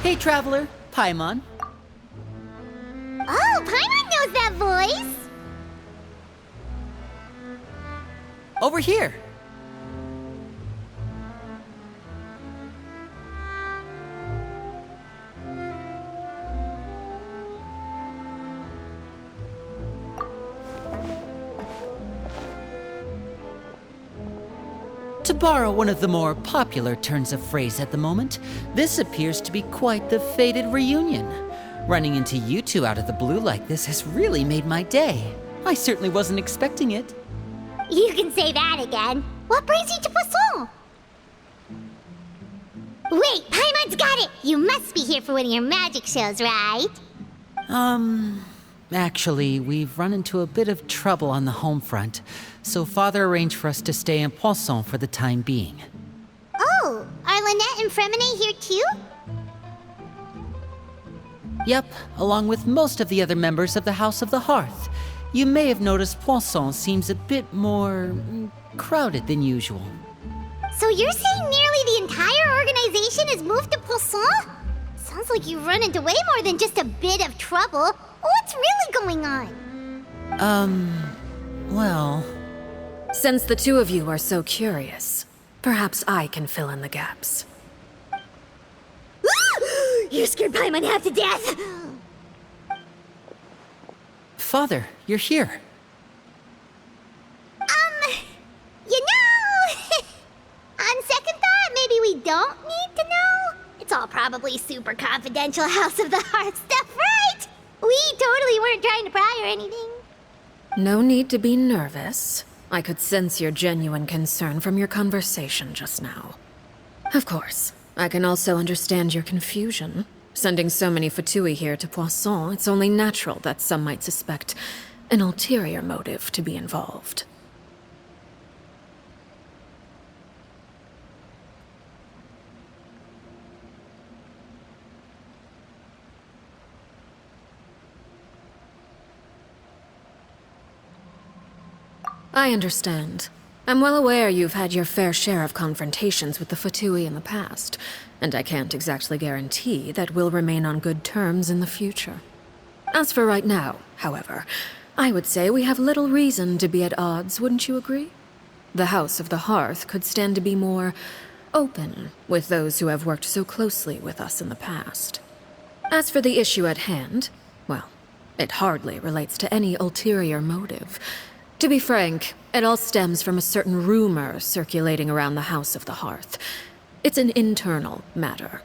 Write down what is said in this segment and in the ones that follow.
Hey, Traveler. Paimon. Oh, Paimon knows that voice! Over here. To borrow one of the more popular turns of phrase at the moment, this appears to be quite the fated reunion. Running into you two out of the blue like this has really made my day. I certainly wasn't expecting it. You can say that again. What brings you to Poisson? Wait, Paimon's got it! You must be here for one of your magic shows, right? Actually, we've run into a bit of trouble on the home front, so Father arranged for us to stay in Poisson for the time being. Oh, are Lynette and Fremine here too? Yep, along with most of the other members of the House of the Hearth. You may have noticed Poisson seems a bit more crowded than usual. So you're saying nearly the entire organization has moved to Poisson? Sounds like you've run into way more than just a bit of trouble. What's really going on? Well... Since the two of you are so curious, perhaps I can fill in the gaps. You scared Paimon half to death! Father, you're here. You know... On second thought, maybe we don't need to know. It's all probably super confidential House of the Heart stuff, right? We totally weren't trying to pry or anything. No need to be nervous. I could sense your genuine concern from your conversation just now. Of course, I can also understand your confusion. Sending so many Fatui here to Poisson, it's only natural that some might suspect an ulterior motive to be involved. I understand. I'm well aware you've had your fair share of confrontations with the Fatui in the past, and I can't exactly guarantee that we'll remain on good terms in the future. As for right now, however, I would say we have little reason to be at odds, wouldn't you agree? The House of the Hearth could stand to be more open with those who have worked so closely with us in the past. As for the issue at hand, well, it hardly relates to any ulterior motive. To be frank, it all stems from a certain rumor circulating around the House of the Hearth. It's an internal matter.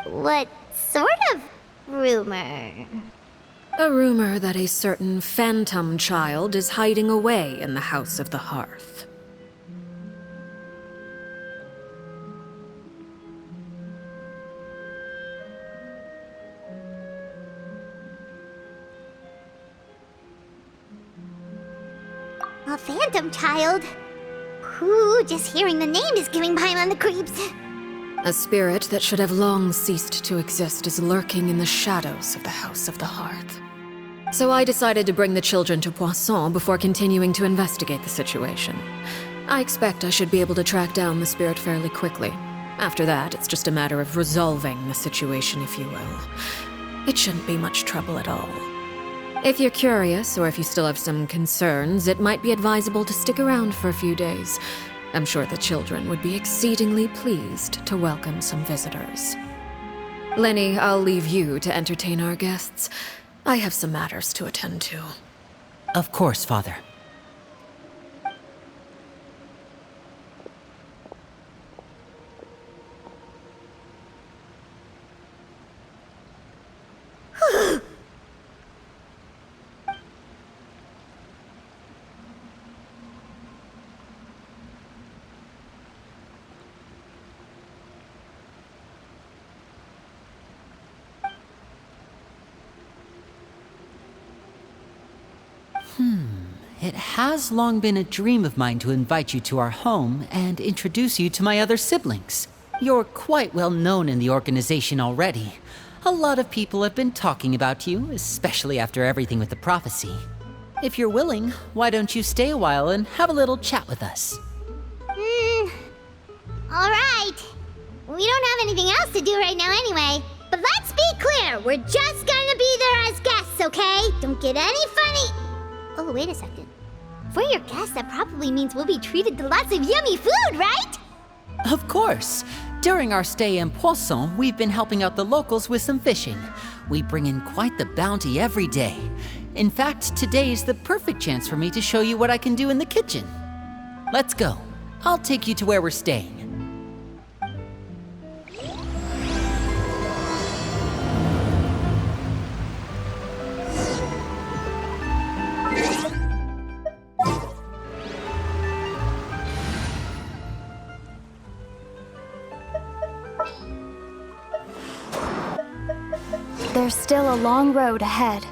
What sort of rumor? A rumor that a certain phantom child is hiding away in the House of the Hearth. A phantom child? Ooh, just hearing the name is giving Paimon the creeps. A spirit that should have long ceased to exist is lurking in the shadows of the House of the Hearth. So I decided to bring the children to Poisson before continuing to investigate the situation. I expect I should be able to track down the spirit fairly quickly. After that, it's just a matter of resolving the situation, if you will. It shouldn't be much trouble at all. If you're curious, or if you still have some concerns, it might be advisable to stick around for a few days. I'm sure the children would be exceedingly pleased to welcome some visitors. Lenny, I'll leave you to entertain our guests. I have some matters to attend to. Of course, Father. It has long been a dream of mine to invite you to our home and introduce you to my other siblings. You're quite well known in the organization already. A lot of people have been talking about you, especially after everything with the prophecy. If you're willing, why don't you stay a while and have a little chat with us? Alright. We don't have anything else to do right now anyway. But be clear, we're just gonna be there as guests, okay? Don't get any funny... Oh, wait a second. For your guests, that probably means we'll be treated to lots of yummy food, right? Of course. During our stay in Poisson, we've been helping out the locals with some fishing. We bring in quite the bounty every day. In fact, today's the perfect chance for me to show you what I can do in the kitchen. Let's go. I'll take you to where we're staying. There's still a long road ahead.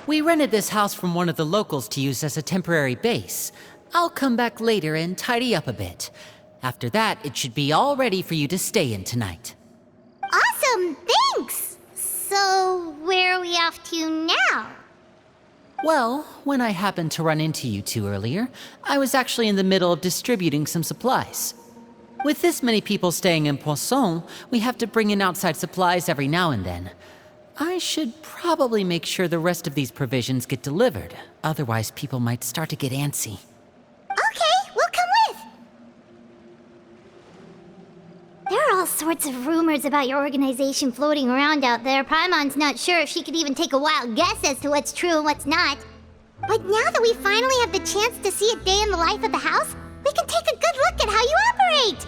We rented this house from one of the locals to use as a temporary base. I'll come back later and tidy up a bit. After that, it should be all ready for you to stay in tonight. Awesome, thanks! So, where are we off to now? Well, when I happened to run into you two earlier, I was actually in the middle of distributing some supplies. With this many people staying in Poisson, we have to bring in outside supplies every now and then. I should probably make sure the rest of these provisions get delivered. Otherwise, people might start to get antsy. Okay, we'll come with! There are all sorts of rumors about your organization floating around out there. Paimon's not sure if she could even take a wild guess as to what's true and what's not. But now that we finally have the chance to see a day in the life of the house, we can take a good look at how you operate!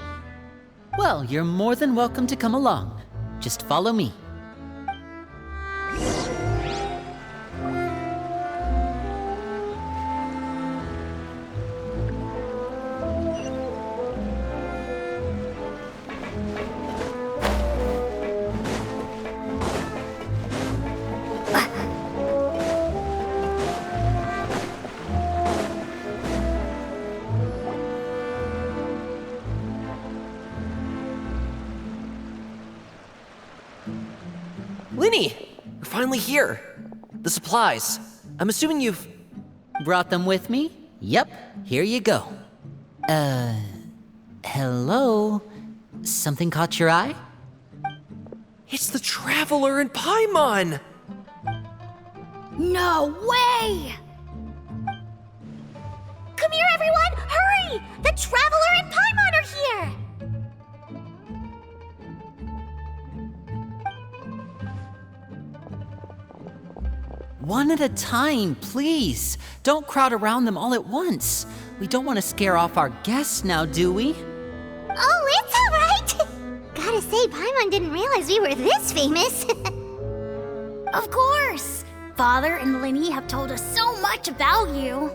Well, you're more than welcome to come along. Just follow me. Linny! You're finally here! The supplies. I'm assuming you've... Brought them with me? Yep, here you go. Hello? Something caught your eye? It's the Traveler in Paimon! No way! Come here, everyone! Hurry! The Traveler and Paimon are here! One at a time, please. Don't crowd around them all at once. We don't want to scare off our guests now, do we? Oh, it's all right! Gotta say, Paimon didn't realize we were this famous. Of course! Father and Linny have told us so much about you.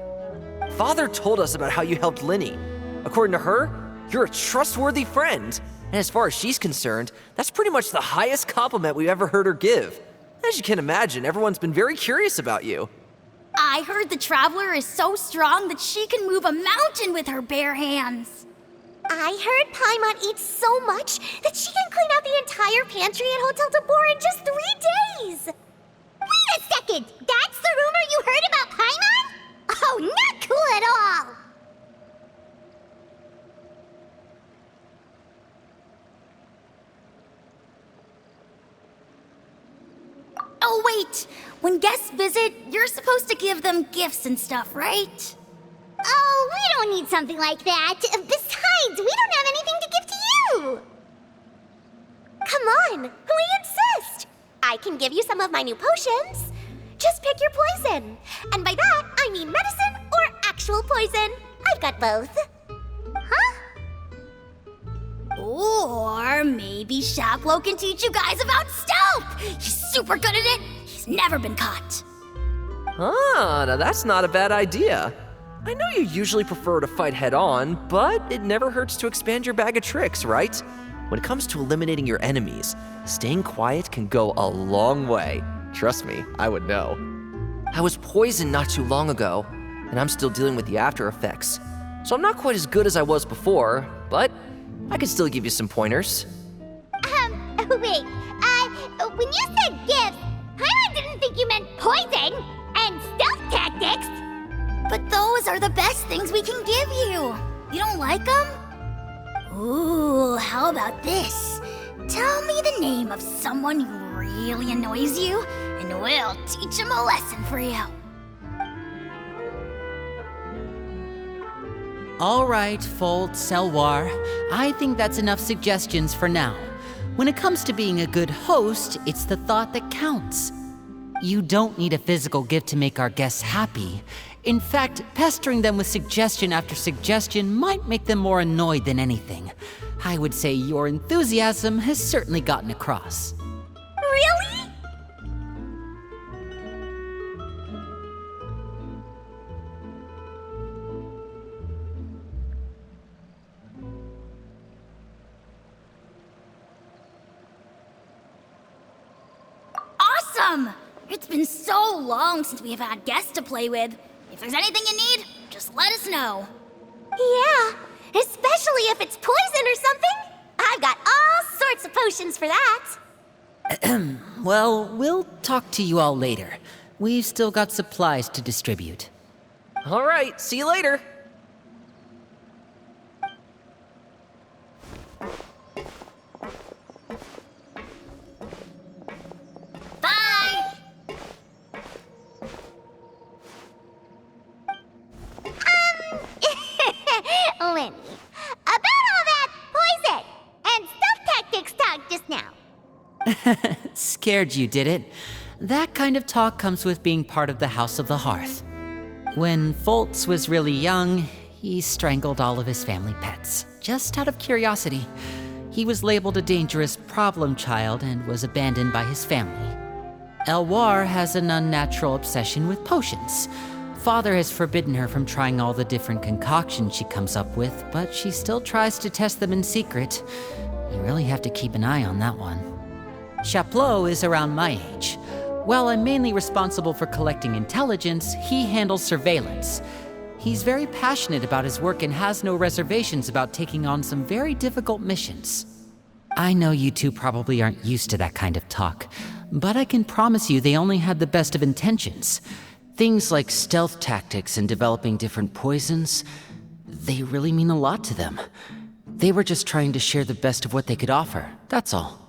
Father told us about how you helped Linny. According to her, you're a trustworthy friend. And as far as she's concerned, that's pretty much the highest compliment we've ever heard her give. As you can imagine, everyone's been very curious about you. I heard the Traveler is so strong that she can move a mountain with her bare hands. I heard Paimon eats so much that she can clean out the entire pantry at Hotel de Boer in just 3 days! Wait a second! That's the rumor you heard about Paimon? Oh, not cool at all! Oh, wait! When guests visit, you're supposed to give them gifts and stuff, right? Oh, we don't need something like that. Besides, we don't have anything to give to you! Come on, we insist! I can give you some of my new potions. Just pick your poison. And by that, I mean medicine or actual poison. I've got both. Huh? Or maybe Shaplo can teach you guys about stealth! He's super good at it! He's It's never been caught. Ah, now that's not a bad idea. I know you usually prefer to fight head-on, but it never hurts to expand your bag of tricks, right? When it comes to eliminating your enemies, staying quiet can go a long way. Trust me, I would know. I was poisoned not too long ago, and I'm still dealing with the after effects. So I'm not quite as good as I was before, but I can still give you some pointers. Wait, when you said gifts, I didn't think you meant poison and stealth tactics. But those are the best things we can give you. You don't like them? Ooh, how about this? Tell me the name of someone who really annoys you, and we'll teach him a lesson for you. All right, Fold, Selwar. I think that's enough suggestions for now. When it comes to being a good host, it's the thought that counts. You don't need a physical gift to make our guests happy. In fact, pestering them with suggestion after suggestion might make them more annoyed than anything. I would say your enthusiasm has certainly gotten across. Really? Awesome! It's been so long since we have had guests to play with. If there's anything you need, just let us know. Yeah, especially if it's poison or something. I've got all sorts of potions for that. Well, we'll talk to you all later. We've still got supplies to distribute. All right, see you later. Bye! Lenny, about all that poison and stealth tactics talk just now. Scared you, did it? That kind of talk comes with being part of the House of the Hearth. When Foltz was really young, he strangled all of his family pets, just out of curiosity. He was labeled a dangerous problem child and was abandoned by his family. Elwar has an unnatural obsession with potions. Father has forbidden her from trying all the different concoctions she comes up with, but she still tries to test them in secret. You really have to keep an eye on that one. Chaplot is around my age. While I'm mainly responsible for collecting intelligence, he handles surveillance. He's very passionate about his work and has no reservations about taking on some very difficult missions. I know you two probably aren't used to that kind of talk, but I can promise you they only had the best of intentions. Things like stealth tactics and developing different poisons, they really mean a lot to them. They were just trying to share the best of what they could offer, that's all.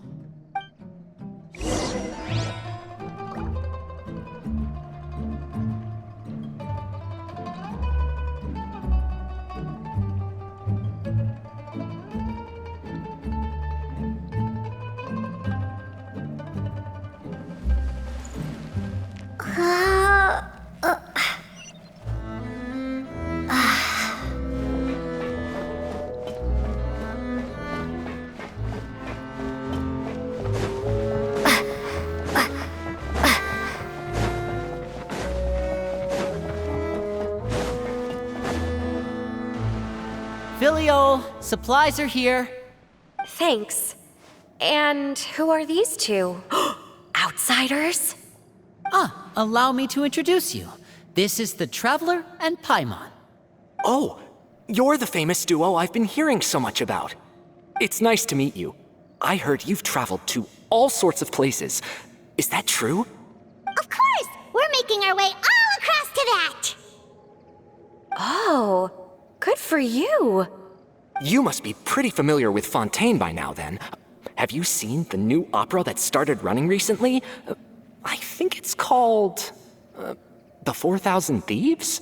Filiol, supplies are here. Thanks. And who are these two? Outsiders? Allow me to introduce you. This is the Traveler and Paimon. Oh, you're the famous duo I've been hearing so much about. It's nice to meet you. I heard you've traveled to all sorts of places. Is that true? Of course! We're making our way all across to that! Oh, good for you. You must be pretty familiar with Fontaine by now, then. Have you seen the new opera that started running recently? I think it's called... The 4,000 Thieves?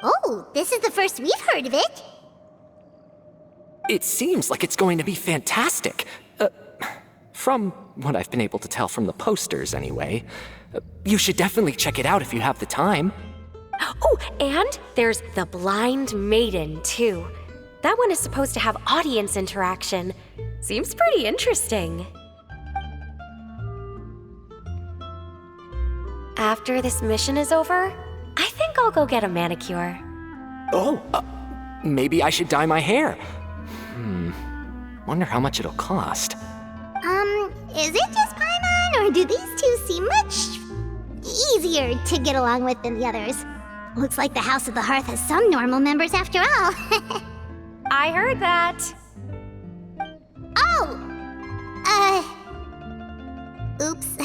Oh, this is the first we've heard of it. It seems like it's going to be fantastic. From what I've been able to tell from the posters, anyway. You should definitely check it out if you have the time. Oh, and there's The Blind Maiden, too. That one is supposed to have audience interaction. Seems pretty interesting. After this mission is over, I think I'll go get a manicure. Oh, maybe I should dye my hair. Wonder how much it'll cost. Is it just Paimon, or do these two seem much easier to get along with than the others? Looks like the House of the Hearth has some normal members after all. I heard that. Oh! Oops.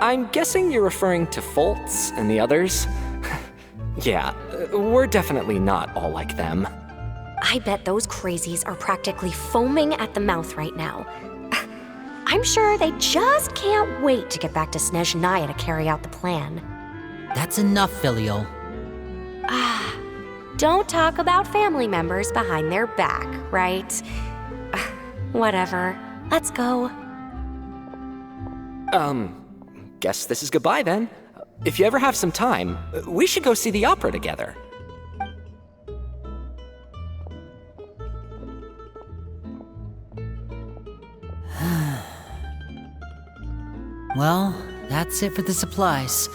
I'm guessing you're referring to Foltz and the others? Yeah, we're definitely not all like them. I bet those crazies are practically foaming at the mouth right now. I'm sure they just can't wait to get back to Snezhnaya to carry out the plan. That's enough, Filial. Don't talk about family members behind their back, right? Whatever. Let's go. Guess this is goodbye then. If you ever have some time, we should go see the opera together. Well, that's it for the supplies.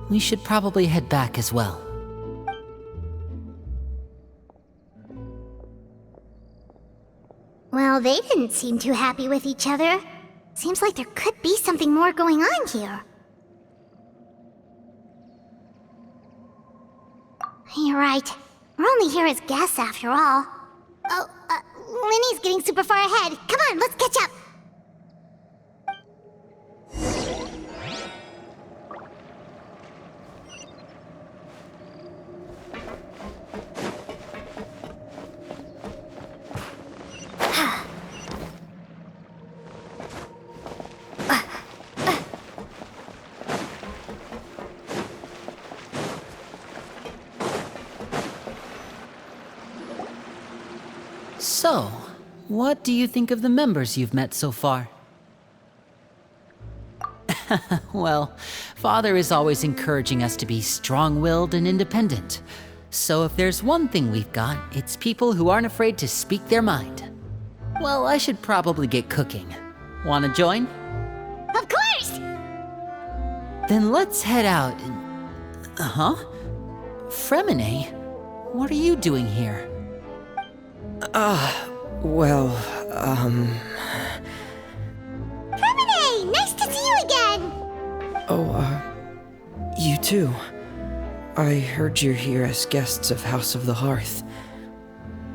We should probably head back as well. Well, they didn't seem too happy with each other. Seems like there could be something more going on here. You're right. We're only here as guests after all. Oh, Linny's getting super far ahead. Come on, let's catch up. So, what do you think of the members you've met so far? Well, Father is always encouraging us to be strong-willed and independent. So if there's one thing we've got, it's people who aren't afraid to speak their mind. Well, I should probably get cooking. Wanna join? Of course! Then let's head out and... Fremine? What are you doing here? Fremine, nice to see you again! You too. I heard you're here as guests of House of the Hearth.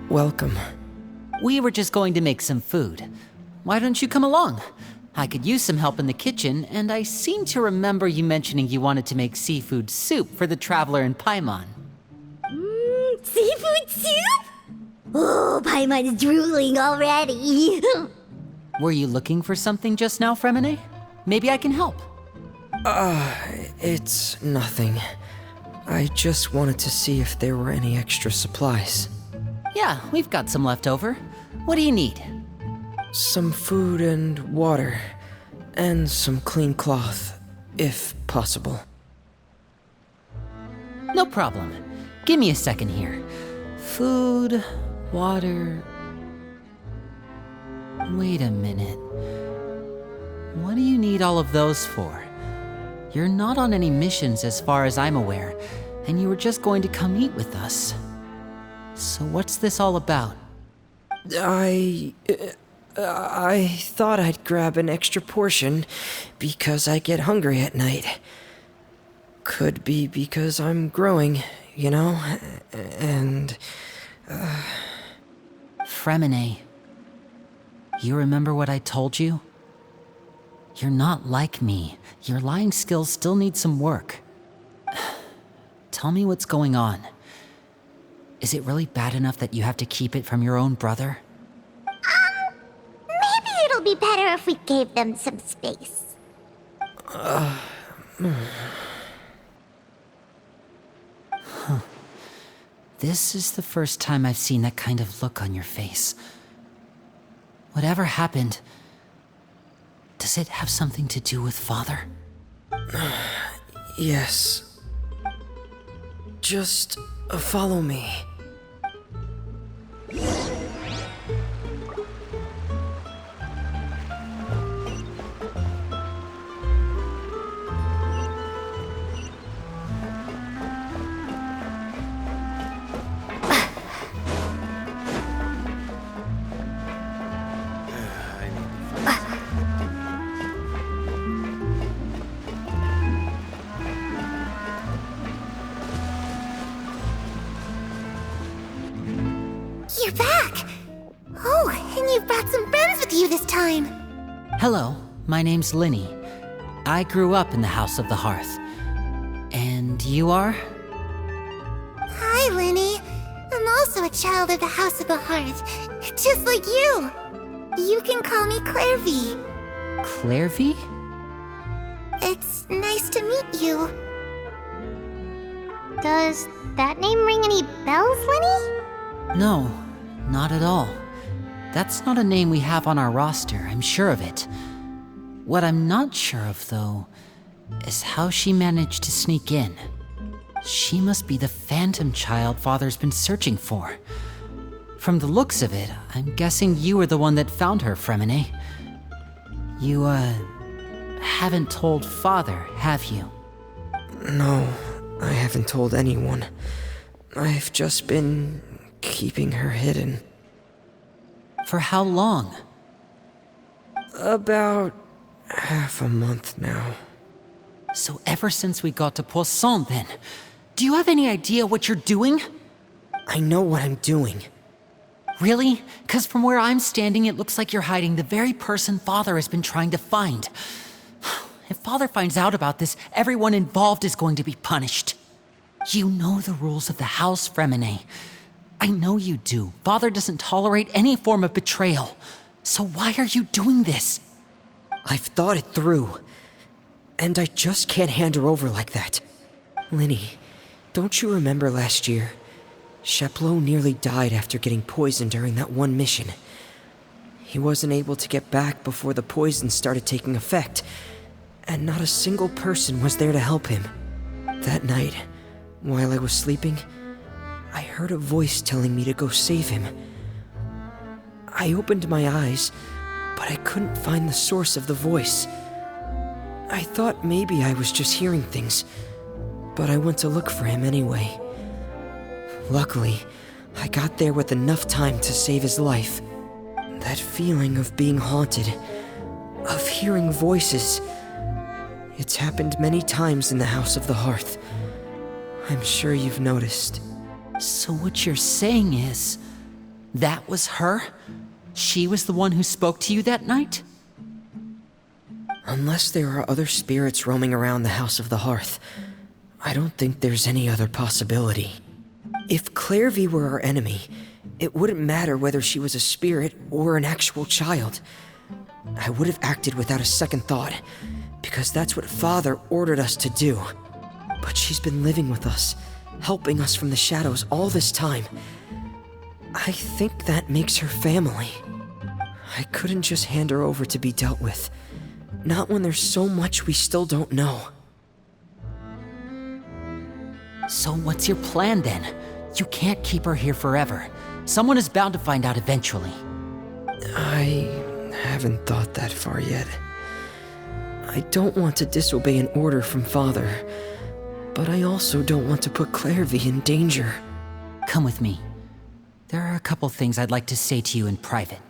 Welcome. We were just going to make some food. Why don't you come along? I could use some help in the kitchen, and I seem to remember you mentioning you wanted to make seafood soup for the traveler in Paimon. Seafood soup? Oh, Paimon's drooling already. Were you looking for something just now, Fremine? Maybe I can help. It's nothing. I just wanted to see if there were any extra supplies. Yeah, we've got some left over. What do you need? Some food and water, and some clean cloth, if possible. No problem. Give me a second here. Food, water... Wait a minute. What do you need all of those for? You're not on any missions as far as I'm aware, and you were just going to come eat with us. So what's this all about? I thought I'd grab an extra portion because I get hungry at night. Could be because I'm growing, you know, and... Fremine, you remember what I told you? You're not like me. Your lying skills still need some work. Tell me what's going on. Is it really bad enough that you have to keep it from your own brother? Maybe it'll be better if we gave them some space. This is the first time I've seen that kind of look on your face. Whatever happened, does it have something to do with Father? Yes. Just follow me. You're back! Oh, and you've brought some friends with you this time! Hello, my name's Linny. I grew up in the House of the Hearth. And you are? Hi, Linny. I'm also a child of the House of the Hearth, just like you. You can call me Clairvy. Clairvy? It's nice to meet you. Does that name ring any bells, Linny? No, not at all. That's not a name we have on our roster, I'm sure of it. What I'm not sure of, though, is how she managed to sneak in. She must be the phantom child Father's been searching for. From the looks of it, I'm guessing you were the one that found her, Fremine. You, haven't told Father, have you? No, I haven't told anyone. I've just been keeping her hidden. For how long? About half a month now. So ever since we got to Poisson, then. Do you have any idea what you're doing? I know what I'm doing. Really? 'Cause from where I'm standing, it looks like you're hiding the very person Father has been trying to find. If Father finds out about this, everyone involved is going to be punished. You know the rules of the house, Fremine. I know you do. Father doesn't tolerate any form of betrayal. So why are you doing this? I've thought it through. And I just can't hand her over like that. Linny, don't you remember last year? Chapleau nearly died after getting poisoned during that one mission. He wasn't able to get back before the poison started taking effect, and not a single person was there to help him. That night, while I was sleeping, I heard a voice telling me to go save him. I opened my eyes, but I couldn't find the source of the voice. I thought maybe I was just hearing things, but I went to look for him anyway. Luckily, I got there with enough time to save his life. That feeling of being haunted, of hearing voices, it's happened many times in the House of the Hearth. I'm sure you've noticed. So what you're saying is, that was her? She was the one who spoke to you that night? Unless there are other spirits roaming around the House of the Hearth, I don't think there's any other possibility. If Clairvy were our enemy, it wouldn't matter whether she was a spirit or an actual child. I would have acted without a second thought, because that's what Father ordered us to do. But she's been living with us, helping us from the shadows all this time. I think that makes her family. I couldn't just hand her over to be dealt with. Not when there's so much we still don't know. So what's your plan then? You can't keep her here forever. Someone is bound to find out eventually. I haven't thought that far yet. I don't want to disobey an order from Father, but I also don't want to put Clairvy in danger. Come with me. There are a couple things I'd like to say to you in private.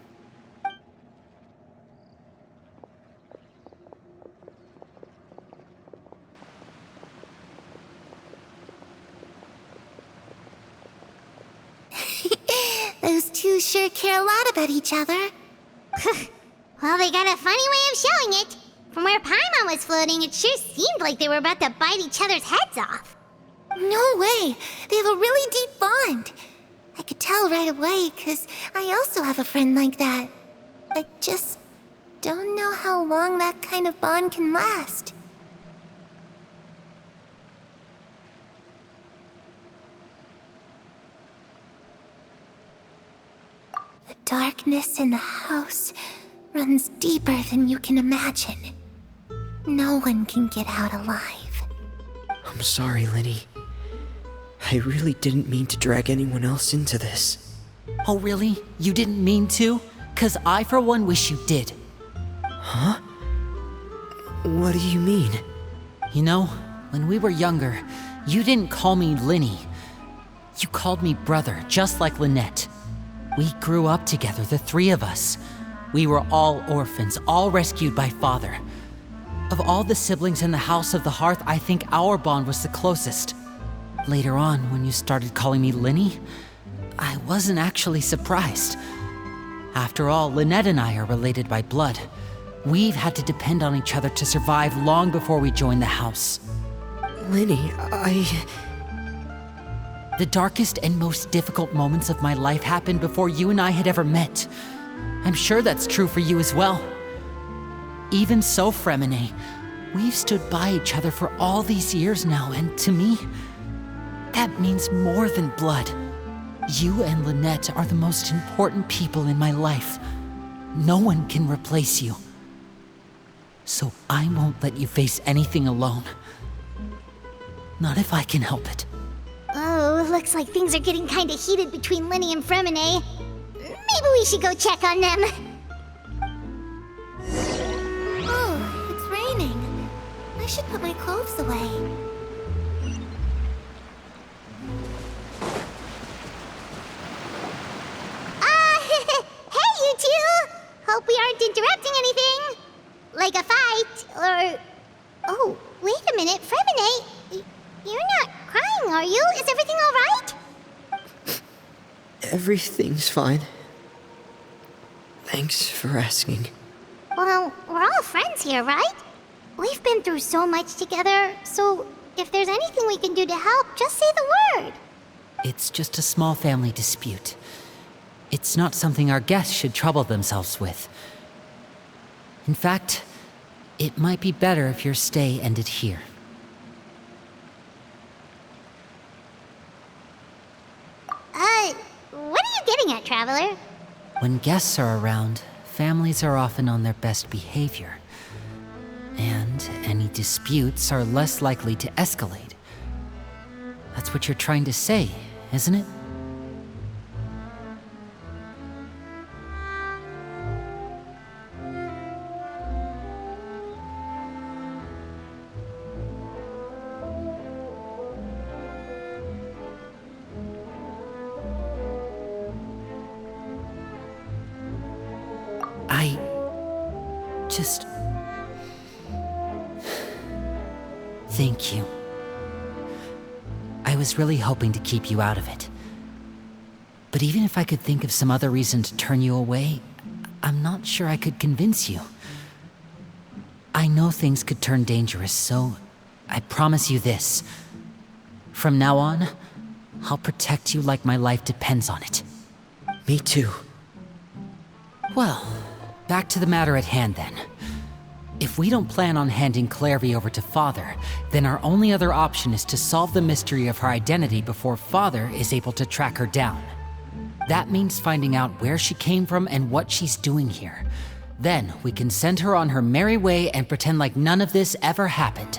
Those two sure care a lot about each other. Well, they got a funny way of showing it. From where Paimon was floating, it sure seemed like they were about to bite each other's heads off. No way! They have a really deep bond. I could tell right away, because I also have a friend like that. I just don't know how long that kind of bond can last. The darkness in the house runs deeper than you can imagine. No one can get out alive. I'm sorry, Linny. I really didn't mean to drag anyone else into this. Oh really? You didn't mean to? 'Cause I for one wish you did. Huh? What do you mean? You know, when we were younger, you didn't call me Linny. You called me brother, just like Lynette. We grew up together, the three of us. We were all orphans, all rescued by Father. Of all the siblings in the House of the Hearth, I think our bond was the closest. Later on, when you started calling me Linny, I wasn't actually surprised. After all, Lynette and I are related by blood. We've had to depend on each other to survive long before we joined the house. Lenny, The darkest and most difficult moments of my life happened before you and I had ever met. I'm sure that's true for you as well. Even so, Fremine, we've stood by each other for all these years now, and to me, that means more than blood. You and Lynette are the most important people in my life. No one can replace you. So I won't let you face anything alone. Not if I can help it. Oh, looks like things are getting kinda heated between Lenny and Fremine. Maybe we should go check on them. Oh, it's raining. I should put my clothes away. Hey, you two! Hope we aren't interrupting anything. Like a fight, or... Oh, wait a minute, Fremine. You're not crying, are you? Is everything all right? everything's fine. Thanks for asking. Well, we're all friends here, right? We've been through so much together, so if there's anything we can do to help, just say the word. It's just a small family dispute. It's not something our guests should trouble themselves with. In fact, it might be better if your stay ended here. What are you getting at, Traveler? When guests are around, families are often on their best behavior. And any disputes are less likely to escalate. That's what you're trying to say, isn't it? Thank you. I was really hoping to keep you out of it. But even if I could think of some other reason to turn you away, I'm not sure I could convince you. I know things could turn dangerous, so I promise you this. From now on, I'll protect you like my life depends on it. Me too. Well, back to the matter at hand then. If we don't plan on handing Clairvy over to Father, then our only other option is to solve the mystery of her identity before Father is able to track her down. That means finding out where she came from and what she's doing here. Then we can send her on her merry way and pretend like none of this ever happened.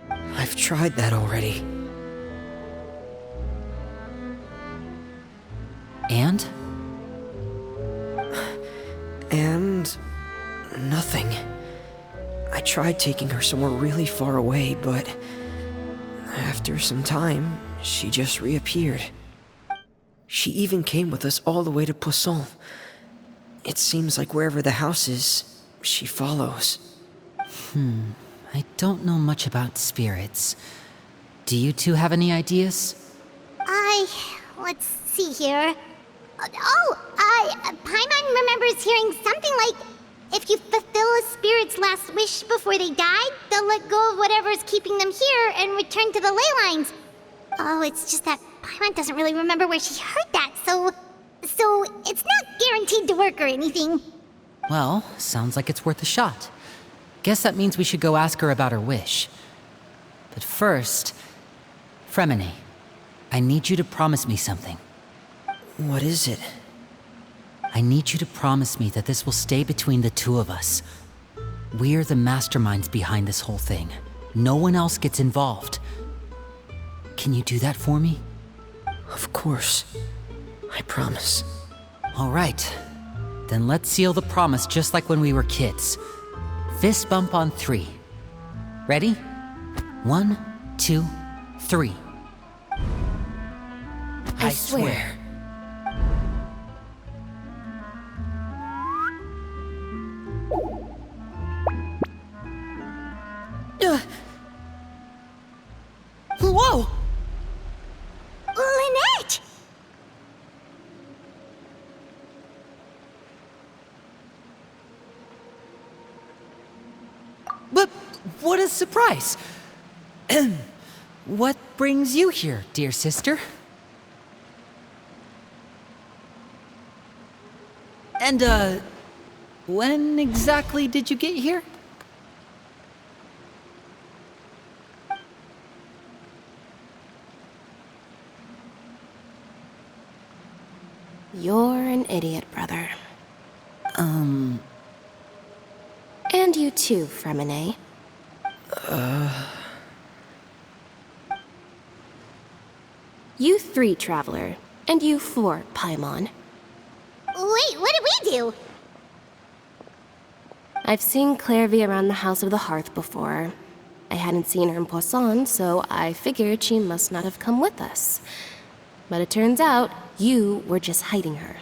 I've tried that already. And? And... nothing. I tried taking her somewhere really far away, but... after some time, she just reappeared. She even came with us all the way to Poisson. It seems like wherever the house is, she follows. I don't know much about spirits. Do you two have any ideas? Let's see here. Paimon remembers hearing something like, if you fulfill a spirit's last wish before they died, they'll let go of whatever's keeping them here and return to the ley lines. Oh, it's just that Paimon doesn't really remember where she heard that, so it's not guaranteed to work or anything. Well, sounds like it's worth a shot. Guess that means we should go ask her about her wish. But first, Fremine, I need you to promise me something. What is it? I need you to promise me that this will stay between the two of us. We're the masterminds behind this whole thing. No one else gets involved. Can you do that for me? Of course. I promise. All right. Then let's seal the promise just like when we were kids. Fist bump on 3. Ready? 1, 2, 3. I swear. Whoa! Lynette! What a surprise! What brings you here, dear sister? And, when exactly did you get here? You're an idiot, brother. And you too, Fremine. You 3, Traveler. And you 4, Paimon. Wait, what did we do? I've seen Clairvy around the House of the Hearth before. I hadn't seen her in Poisson, so I figured she must not have come with us. But it turns out, you were just hiding her.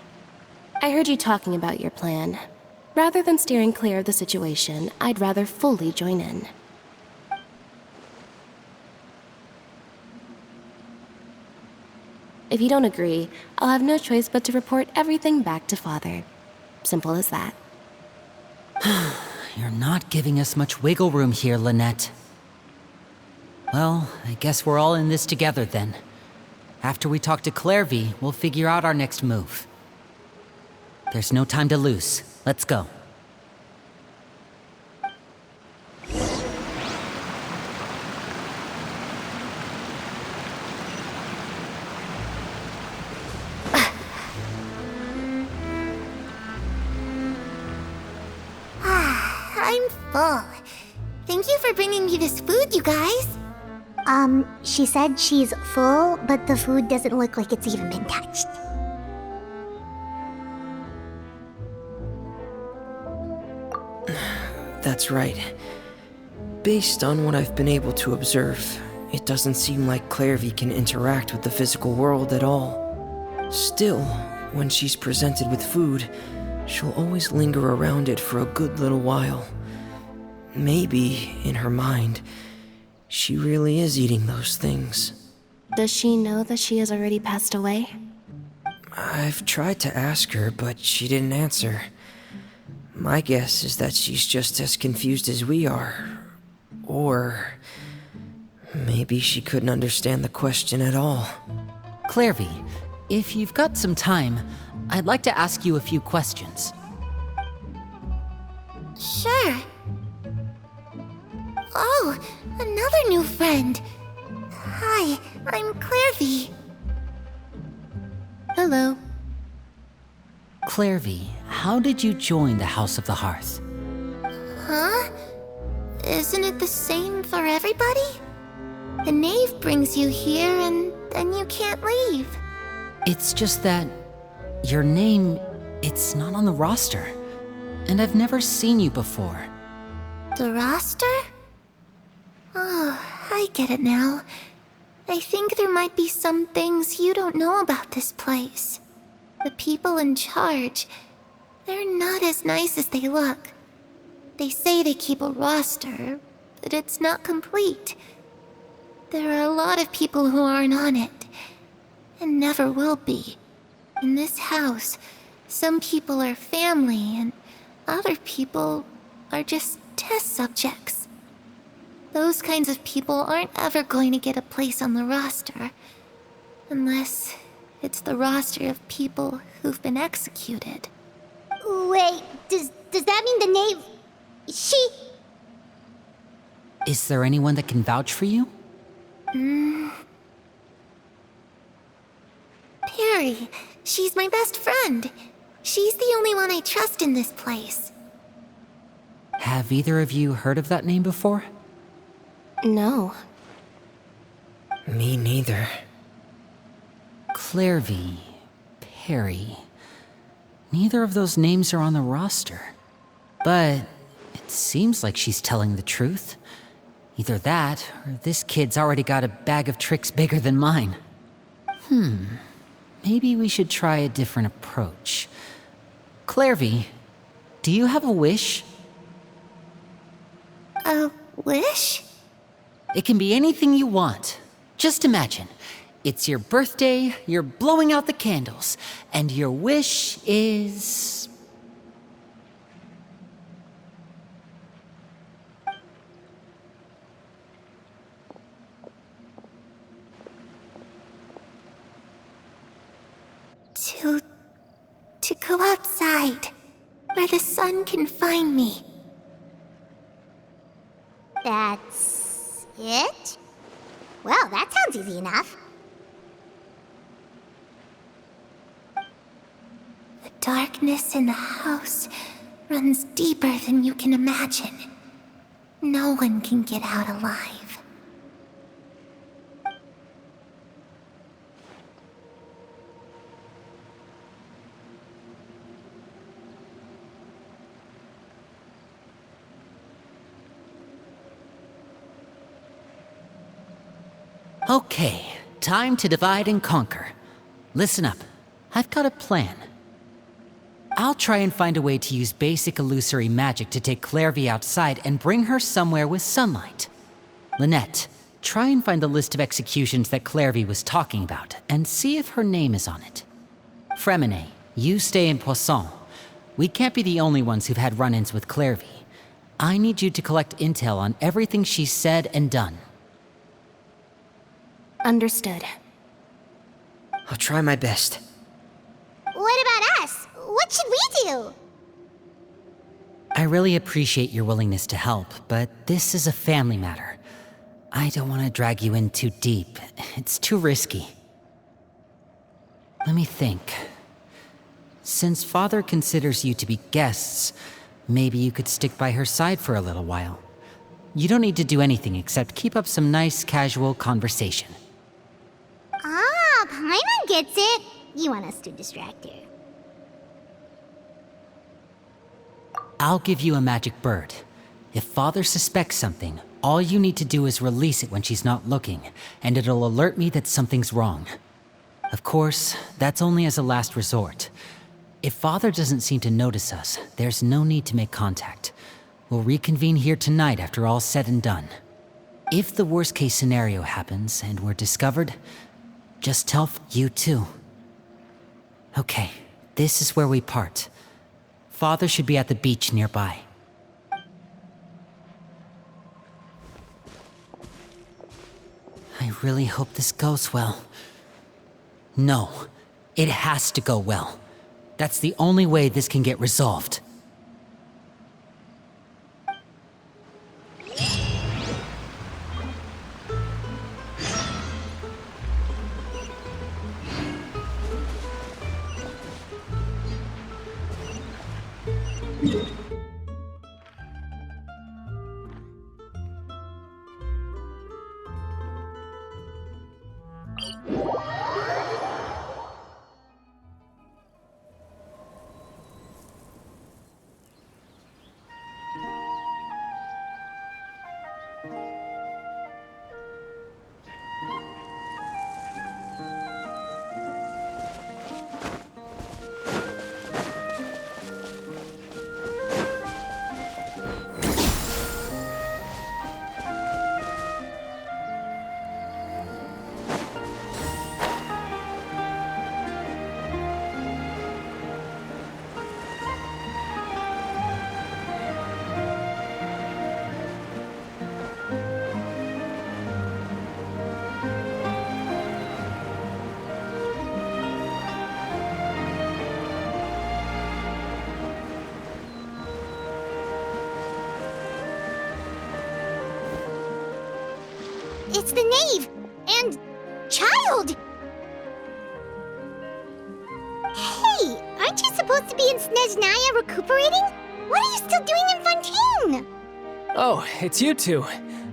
I heard you talking about your plan. Rather than steering clear of the situation, I'd rather fully join in. If you don't agree, I'll have no choice but to report everything back to Father. Simple as that. You're not giving us much wiggle room here, Lynette. Well, I guess we're all in this together then. After we talk to Clairvy, we'll figure out our next move. There's no time to lose. Let's go. I'm full. Thank you for bringing me this food, you guys. She said she's full, but the food doesn't look like it's even been touched. That's right. Based on what I've been able to observe, it doesn't seem like Clairvy can interact with the physical world at all. Still, when she's presented with food, she'll always linger around it for a good little while. Maybe, in her mind, she really is eating those things. Does she know that she has already passed away? I've tried to ask her, but she didn't answer. My guess is that she's just as confused as we are. Or maybe she couldn't understand the question at all. Clairvy, if you've got some time, I'd like to ask you a few questions. Sure. Oh, another new friend. Hi, I'm Clairvy. Hello. Clairvy, how did you join the House of the Hearth? Huh? Isn't it the same for everybody? The knave brings you here and then you can't leave. It's just that your name, it's not on the roster. And I've never seen you before. The roster? Oh, I get it now. I think there might be some things you don't know about this place. The people in charge, they're not as nice as they look. They say they keep a roster, but it's not complete. There are a lot of people who aren't on it, and never will be. In this house, some people are family, and other people are just test subjects. Those kinds of people aren't ever going to get a place on the roster, unless it's the roster of people who've been executed. Wait, does that mean the knave... She... Is there anyone that can vouch for you? Perry, she's my best friend. She's the only one I trust in this place. Have either of you heard of that name before? No. Me neither. Clairvy, Perry. Neither of those names are on the roster. But it seems like she's telling the truth. Either that, or this kid's already got a bag of tricks bigger than mine. Maybe we should try a different approach. Clairvy, do you have a wish? A wish? It can be anything you want. Just imagine. It's your birthday, you're blowing out the candles, and your wish is... the sun can find me. That's it? Well, that sounds easy enough. The darkness in the house runs deeper than you can imagine. No one can get out alive. Okay, time to divide and conquer. Listen up, I've got a plan. I'll try and find a way to use basic illusory magic to take Clairvy outside and bring her somewhere with sunlight. Lynette, try and find the list of executions that Clairvy was talking about and see if her name is on it. Fremine, you stay in Poisson. We can't be the only ones who've had run-ins with Clairvy. I need you to collect intel on everything she's said and done. Understood. I'll try my best. What about us? What should we do? I really appreciate your willingness to help, but this is a family matter. I don't want to drag you in too deep. It's too risky. Let me think. Since Father considers you to be guests, maybe you could stick by her side for a little while. You don't need to do anything except keep up some nice, casual conversation. Ah, Paimon gets it. You want us to distract her. I'll give you a magic bird. If Father suspects something, all you need to do is release it when she's not looking, and it'll alert me that something's wrong. Of course, that's only as a last resort. If Father doesn't seem to notice us, there's no need to make contact. We'll reconvene here tonight after all's said and done. If the worst case scenario happens and we're discovered, just tell you too. Okay, this is where we part. Father should be at the beach nearby. I really hope this goes well. No, it has to go well. That's the only way this can get resolved. It's the knave! And... child! Hey, aren't you supposed to be in Snezhnaya recuperating? What are you still doing in Fontaine? Oh, it's you two.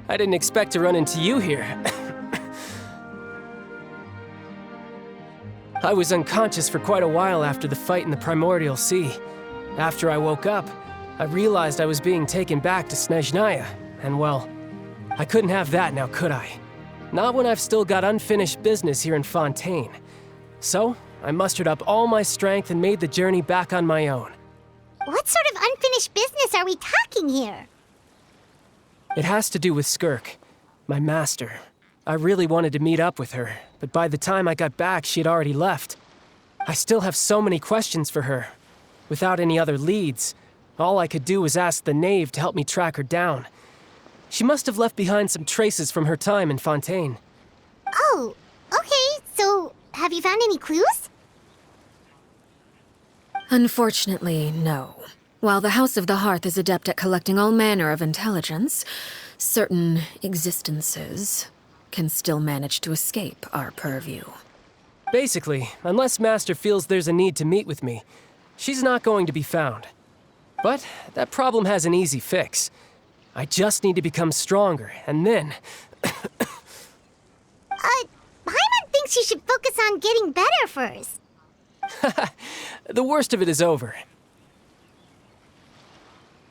I didn't expect to run into you here. I was unconscious for quite a while after the fight in the Primordial Sea. After I woke up, I realized I was being taken back to Snezhnaya, and well, I couldn't have that now, could I? Not when I've still got unfinished business here in Fontaine. So, I mustered up all my strength and made the journey back on my own. What sort of unfinished business are we talking here? It has to do with Skirk, my master. I really wanted to meet up with her, but by the time I got back, she had already left. I still have so many questions for her. Without any other leads, all I could do was ask the knave to help me track her down. She must have left behind some traces from her time in Fontaine. Oh, okay, so have you found any clues? Unfortunately, no. While the House of the Hearth is adept at collecting all manner of intelligence, certain existences can still manage to escape our purview. Basically, unless Master feels there's a need to meet with me, she's not going to be found. But that problem has an easy fix. I just need to become stronger, and then... Paimon thinks you should focus on getting better first. The worst of it is over.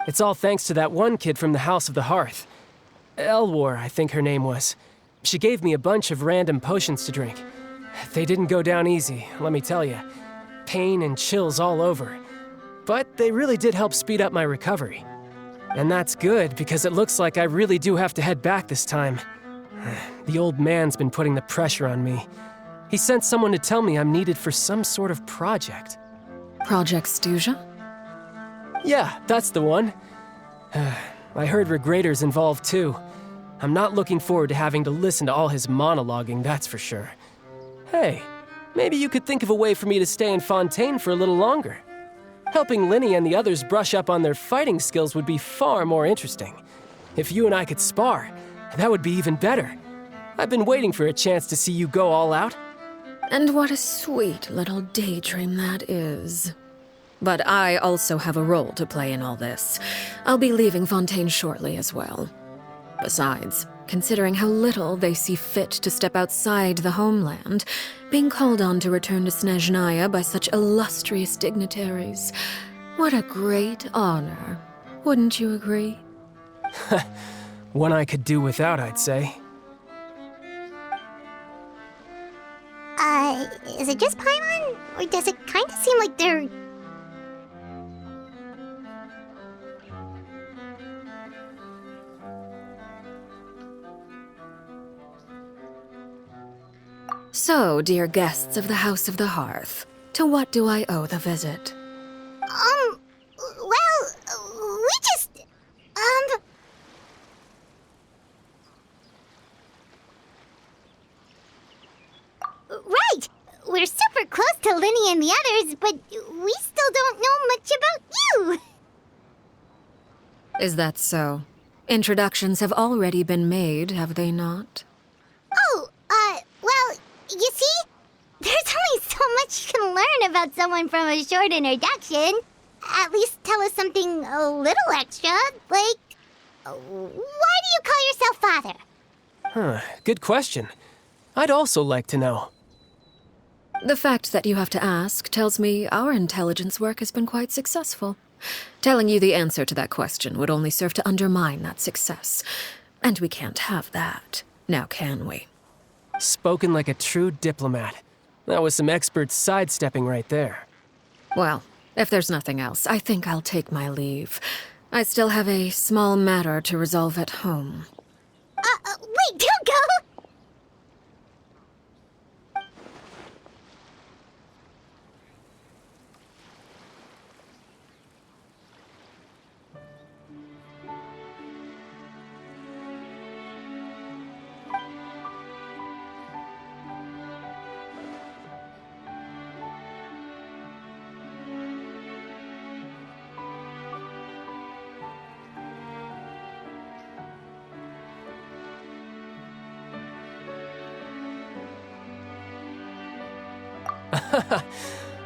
It's all thanks to that one kid from the House of the Hearth. Elwar, I think her name was. She gave me a bunch of random potions to drink. They didn't go down easy, let me tell you. Pain and chills all over. But they really did help speed up my recovery. And that's good, because it looks like I really do have to head back this time. The old man's been putting the pressure on me. He sent someone to tell me I'm needed for some sort of project. Project Stuja? Yeah, that's the one. I heard Regrader's involved too. I'm not looking forward to having to listen to all his monologuing, that's for sure. Hey, maybe you could think of a way for me to stay in Fontaine for a little longer. Helping Linny and the others brush up on their fighting skills would be far more interesting. If you and I could spar, that would be even better. I've been waiting for a chance to see you go all out. And what a sweet little daydream that is. But I also have a role to play in all this. I'll be leaving Fontaine shortly as well. Besides, considering how little they see fit to step outside the homeland, being called on to return to Snezhnaya by such illustrious dignitaries, what a great honor. Wouldn't you agree? One I could do without, I'd say. Is it just Paimon? Or does it kind of seem like they're... So, dear guests of the House of the Hearth, to what do I owe the visit? we just... Right! We're super close to Linny and the others, but we still don't know much about you! Is that so? Introductions have already been made, have they not? Well, you see, there's only so much you can learn about someone from a short introduction. At least tell us something a little extra, like, why do you call yourself father? Good question. I'd also like to know. The fact that you have to ask tells me our intelligence work has been quite successful. Telling you the answer to that question would only serve to undermine that success. And we can't have that, now can we? Spoken like a true diplomat. That was some expert sidestepping right there. Well, if there's nothing else, I think I'll take my leave. I still have a small matter to resolve at home. Wait, don't go!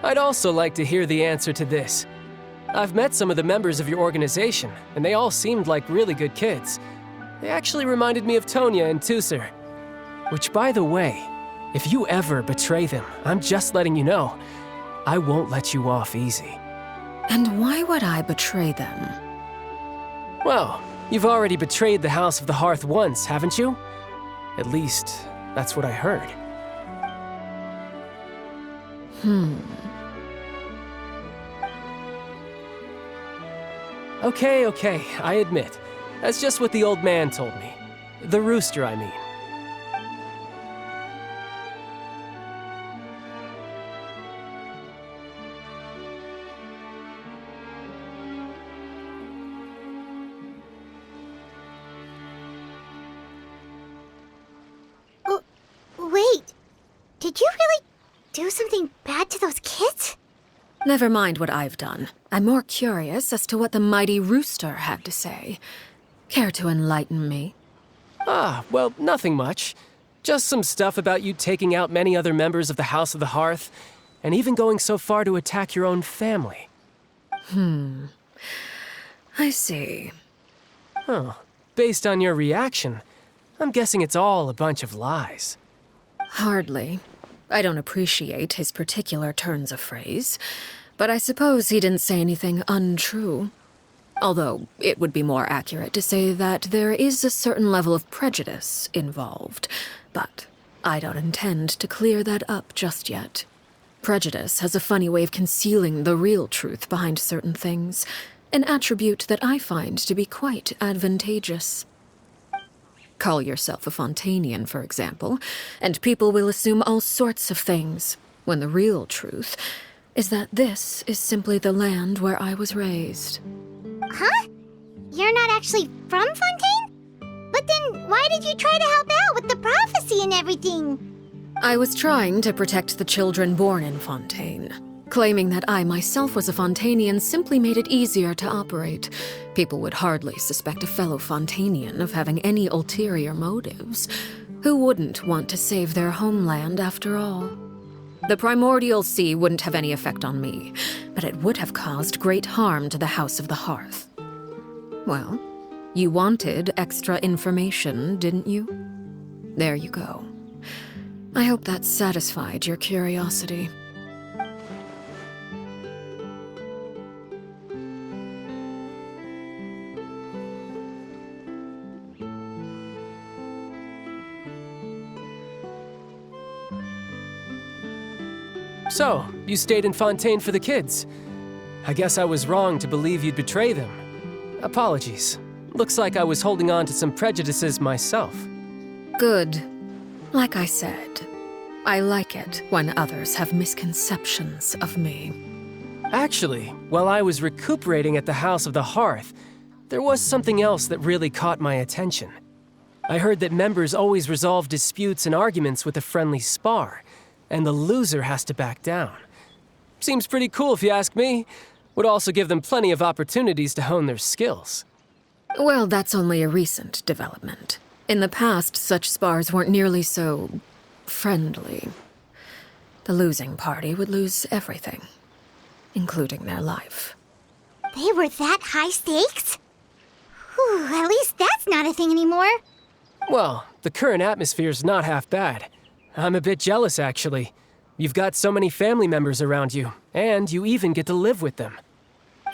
I'd also like to hear the answer to this. I've met some of the members of your organization, and they all seemed like really good kids. They actually reminded me of Tonya and Tusser. Which, by the way, if you ever betray them, I'm just letting you know, I won't let you off easy. And why would I betray them? Well, you've already betrayed the House of the Hearth once, haven't you? At least, that's what I heard. Okay, I admit. That's just what the old man told me. The rooster, I mean. Wait, did you really do something bad to those kids? Never mind what I've done. I'm more curious as to what the mighty rooster had to say. Care to enlighten me? Ah, well, nothing much. Just some stuff about you taking out many other members of the House of the Hearth, and even going so far to attack your own family. I see. Huh. Based on your reaction, I'm guessing it's all a bunch of lies. Hardly. I don't appreciate his particular turns of phrase, but I suppose he didn't say anything untrue. Although, it would be more accurate to say that there is a certain level of prejudice involved, but I don't intend to clear that up just yet. Prejudice has a funny way of concealing the real truth behind certain things, an attribute that I find to be quite advantageous. Call yourself a Fontanian, for example, and people will assume all sorts of things, when the real truth is that this is simply the land where I was raised. Huh? You're not actually from Fontaine? But then why did you try to help out with the prophecy and everything? I was trying to protect the children born in Fontaine. Claiming that I myself was a Fontanian simply made it easier to operate. People would hardly suspect a fellow Fontanian of having any ulterior motives. Who wouldn't want to save their homeland after all? The primordial sea wouldn't have any effect on me, but it would have caused great harm to the House of the Hearth. Well, you wanted extra information, didn't you? There you go. I hope that satisfied your curiosity. So, you stayed in Fontaine for the kids. I guess I was wrong to believe you'd betray them. Apologies. Looks like I was holding on to some prejudices myself. Good. Like I said, I like it when others have misconceptions of me. Actually, while I was recuperating at the House of the Hearth, there was something else that really caught my attention. I heard that members always resolve disputes and arguments with a friendly spar, and the loser has to back down. Seems pretty cool if you ask me. Would also give them plenty of opportunities to hone their skills. Well, that's only a recent development. In the past, such spars weren't nearly so friendly. The losing party would lose everything, including their life. They were that high stakes? Whew, at least that's not a thing anymore. Well, the current atmosphere's not half bad. I'm a bit jealous, actually. You've got so many family members around you, and you even get to live with them.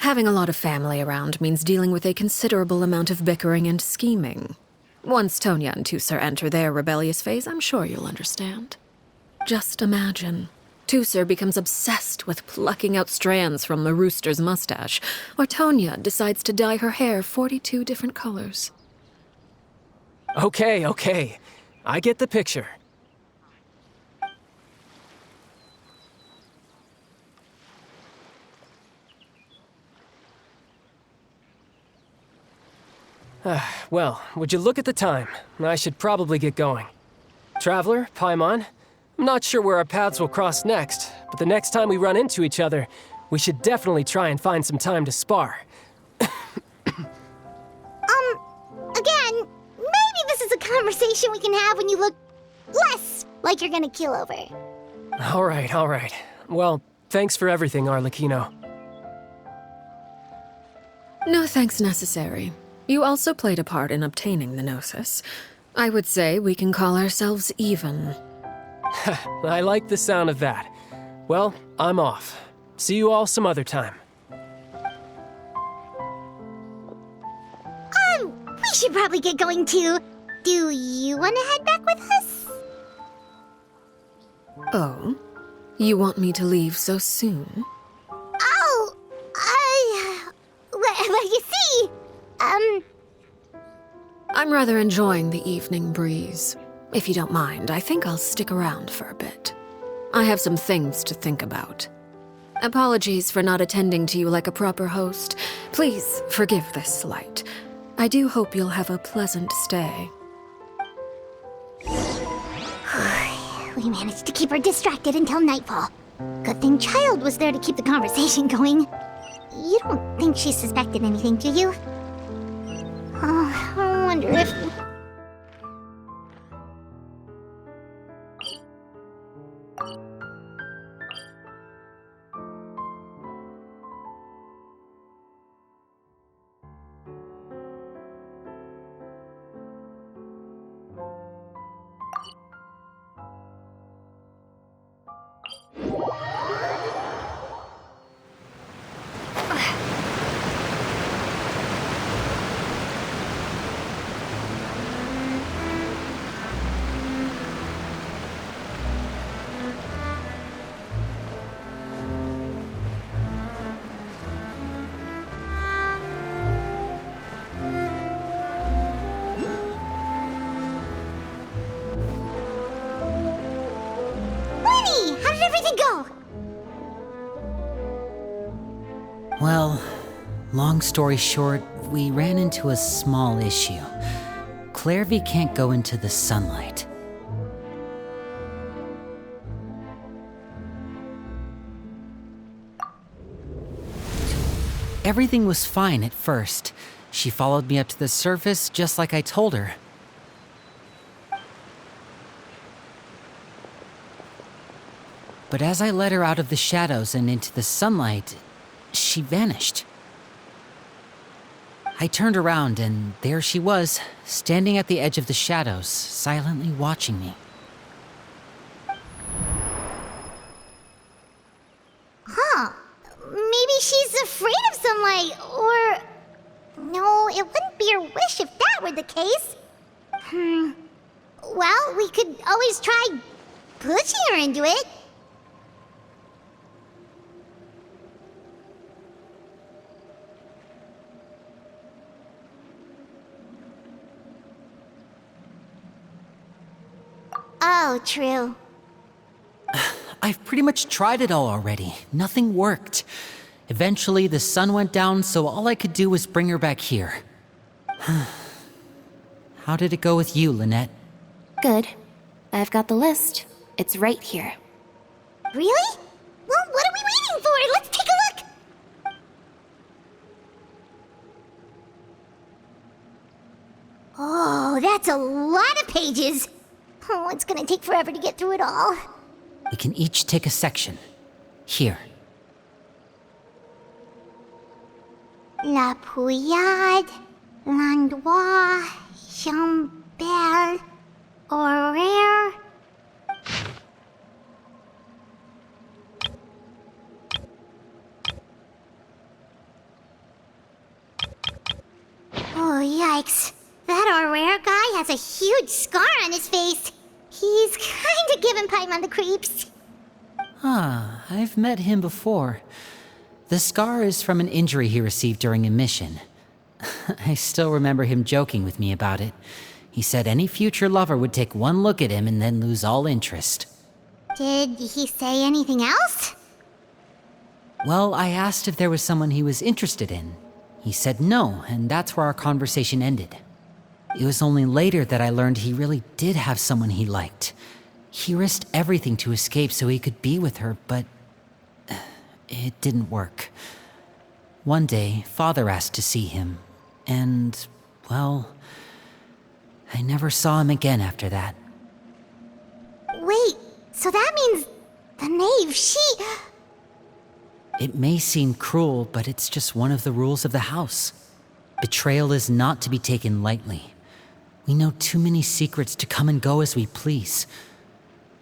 Having a lot of family around means dealing with a considerable amount of bickering and scheming. Once Tonya and Tusser enter their rebellious phase, I'm sure you'll understand. Just imagine. Tusser becomes obsessed with plucking out strands from the rooster's mustache, or Tonya decides to dye her hair 42 different colors. Okay. I get the picture. Well, would you look at the time? I should probably get going. Traveler, Paimon, I'm not sure where our paths will cross next, but the next time we run into each other, we should definitely try and find some time to spar. Again, maybe this is a conversation we can have when you look less like you're gonna kill over. All right. Well, thanks for everything, Arlecchino. No thanks necessary. You also played a part in obtaining the Gnosis. I would say we can call ourselves even. I like the sound of that. Well, I'm off. See you all some other time. We should probably get going too. Do you want to head back with us? Oh? You want me to leave so soon? Oh, well, you see, I'm rather enjoying the evening breeze. If you don't mind, I think I'll stick around for a bit. I have some things to think about. Apologies for not attending to you like a proper host. Please forgive this slight. I do hope you'll have a pleasant stay. We managed to keep her distracted until nightfall. Good thing Child was there to keep the conversation going. You don't think she suspected anything, do you? Oh, I wonder if... Lenny, how did everything go? Well, long story short, we ran into a small issue. Clairvy can't go into the sunlight. Everything was fine at first. She followed me up to the surface just like I told her. But as I led her out of the shadows and into the sunlight, she vanished. I turned around and there she was, standing at the edge of the shadows, silently watching me. Huh. Maybe she's afraid of sunlight, or... No, it wouldn't be her wish if that were the case. Well, we could always try pushing her into it. Oh, true. I've pretty much tried it all already. Nothing worked. Eventually, the sun went down, so all I could do was bring her back here. How did it go with you, Lynette? Good. I've got the list. It's right here. Really? Well, what are we waiting for? Let's take a look! Oh, that's a lot of pages. Oh, it's gonna take forever to get through it all. We can each take a section. Here. La Pouillade, L'Endroit, Chambel, Horaire. Oh, yikes. That Horaire guy has a huge scar on his face. He's kinda giving Paimon the creeps. Ah, I've met him before. The scar is from an injury he received during a mission. I still remember him joking with me about it. He said any future lover would take one look at him and then lose all interest. Did he say anything else? Well, I asked if there was someone he was interested in. He said no, and that's where our conversation ended. It was only later that I learned he really did have someone he liked. He risked everything to escape so he could be with her, but it didn't work. One day, Father asked to see him, and, well, I never saw him again after that. Wait, so that means the knave, she... It may seem cruel, but it's just one of the rules of the house. Betrayal is not to be taken lightly. We know too many secrets to come and go as we please.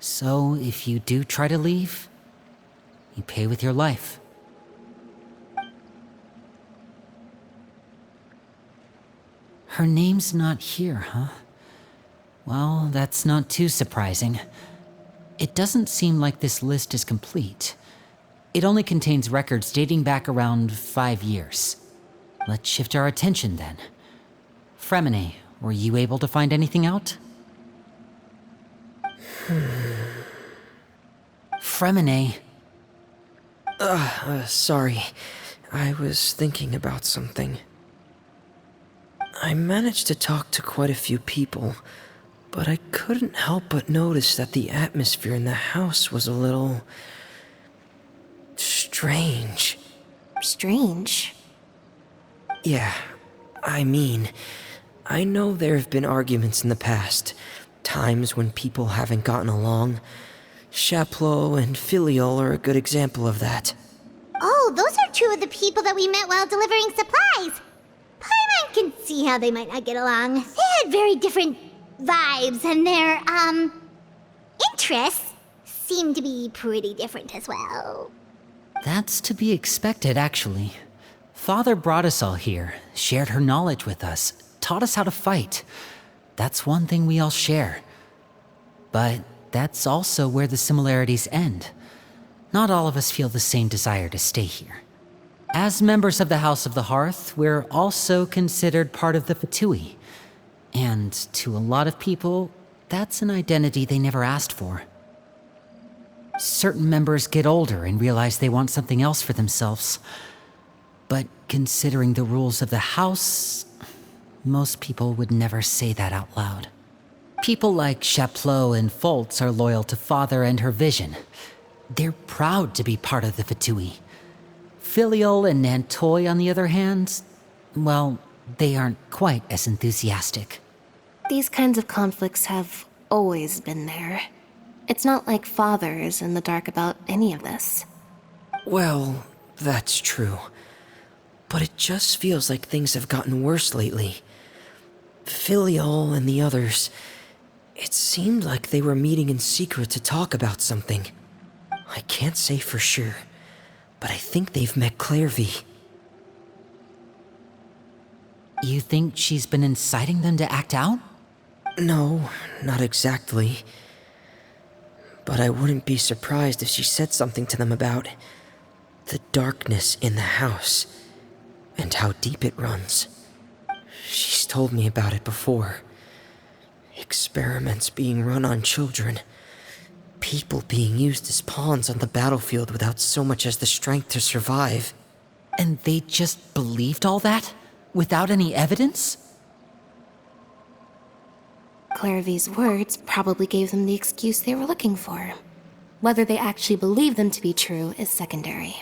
So, if you do try to leave, you pay with your life. Her name's not here, huh? Well, that's not too surprising. It doesn't seem like this list is complete. It only contains records dating back around 5 years. Let's shift our attention then. Fremine, were you able to find anything out? Fremine. Sorry. I was thinking about something. I managed to talk to quite a few people, but I couldn't help but notice that the atmosphere in the house was a little strange. Strange. Yeah, I mean, I know there have been arguments in the past, times when people haven't gotten along. Chaplot and Filial are a good example of that. Oh, those are two of the people that we met while delivering supplies. Paimon can see how they might not get along. They had very different vibes, and their, interests seem to be pretty different as well. That's to be expected, actually. Father brought us all here, shared her knowledge with us, taught us how to fight. That's one thing we all share. But that's also where the similarities end. Not all of us feel the same desire to stay here. As members of the House of the Hearth, we're also considered part of the Fatui. And to a lot of people, that's an identity they never asked for. Certain members get older and realize they want something else for themselves. But considering the rules of the house, most people would never say that out loud. People like Chaplot and Foltz are loyal to Father and her vision. They're proud to be part of the Fatui. Filial and Nantoy, on the other hand, well, they aren't quite as enthusiastic. These kinds of conflicts have always been there. It's not like Father is in the dark about any of this. Well, that's true. But it just feels like things have gotten worse lately. Filial and the others, it seemed like they were meeting in secret to talk about something. I can't say for sure, but I think they've met Clairvy. You think she's been inciting them to act out? No, not exactly. But I wouldn't be surprised if she said something to them about the darkness in the house and how deep it runs. She's told me about it before. Experiments being run on children. People being used as pawns on the battlefield without so much as the strength to survive. And they just believed all that? Without any evidence? Clairvy's words probably gave them the excuse they were looking for. Whether they actually believe them to be true is secondary.